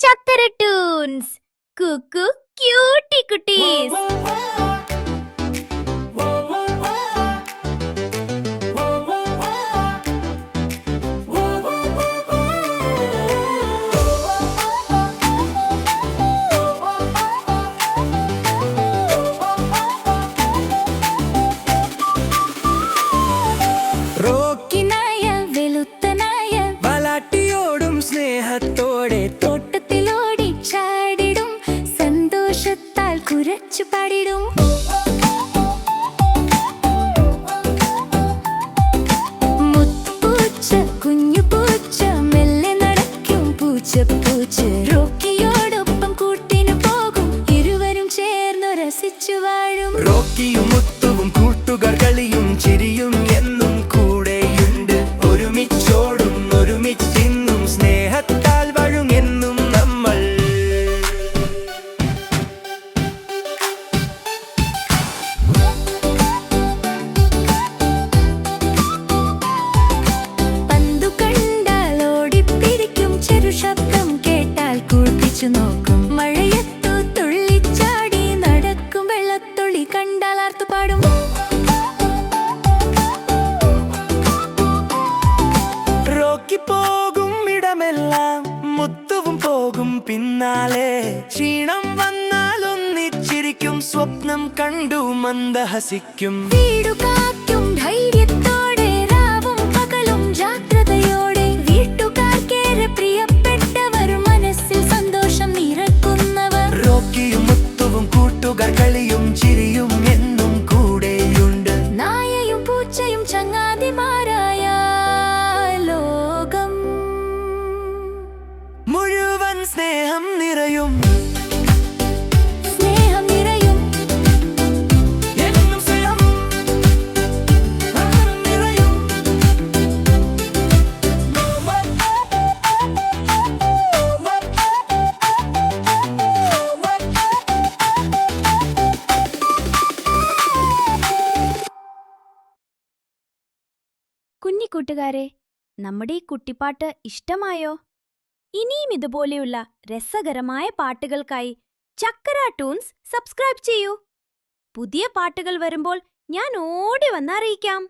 ചക്കര ടൂൺസ് കുക്കു ക്യൂട്ടി കുട്ടീസ്. റോക്കിനായ വെളുത്തനായ വളാട്ടിയോടും സ്നേഹത്തോടെ തോട്ടത്തിലോടി ചാടിടും സന്തോഷത്താൽ കുരച്ചു പാടിടും. മുത്തുപൂച്ച കുഞ്ഞു പൂച്ച മെല്ലെ നടക്കും പൂച്ച പൂച്ച. റോക്കിയോടൊപ്പം കൂട്ടിനു പോകും ഇരുവരും ചേർന്നു രസിച്ചു വാഴും. റോക്കിയും മുത്തുവും കൂട്ടുകാർ കളിയും ചിരിയും എന്നും കൂടെയുണ്ട്. ഒരുമിച്ചോടും ഒരുമിച്ചിന്നും സ്നേഹത്താൽ വഴുങ്ങെന്നും നമ്മൾ. പന്തു കണ്ടാൽ ഓടിപ്പിടിക്കും, ചെറു ശബ്ദം കേട്ടാൽ കുളിപ്പിച്ചു നോക്കും. മഴയത്തു തുള്ളിച്ചാടി നടക്കും, വെള്ളത്തുള്ളി കണ്ടാൽ ആർത്തുപാടും. റോക്കി പോകും ഇടമെല്ലാം മുത്തുവും പോകും പിന്നാലെ. ക്ഷീണം വന്നാൽ ഒന്നിച്ചിരിക്കും, സ്വപ്നം കണ്ടു മന്ദഹസിക്കും. വീടു കാക്കും ധൈര്യത്തോടെ രാവും പകലും ജാഗ്രതയോടെ. വീട്ടുകാർക്കേറെ പ്രിയപ്പെട്ടവർ, മനസ്സിൽ സന്തോഷം നിറക്കുന്നവർ. റോക്കിയും മുത്തുവും കൂട്ടുകാർ കളിയും ചിരിയും എന്നും കൂടെയുണ്ട്. നായയും പൂച്ചയും ചങ്ങാതിമാരായ ലോകം മുഴുവൻ സ്നേഹം നിറയും. സ്നേഹം നിറയും, എന്നും സ്നേഹം നിറയും. കുഞ്ഞിക്കൂട്ടുകാരെ, നമ്മുടെ ഈ കുട്ടിപ്പാട്ട് ഇഷ്ടമായോ? ഇനിയും ഇതുപോലെയുള്ള രസകരമായ പാട്ടുകൾക്കായി ചക്കര ടൂൺസ് സബ്സ്ക്രൈബ് ചെയ്യൂ. പുതിയ പാട്ടുകൾ വരുമ്പോൾ ഞാൻ ഓടി വന്നറിയിക്കാം.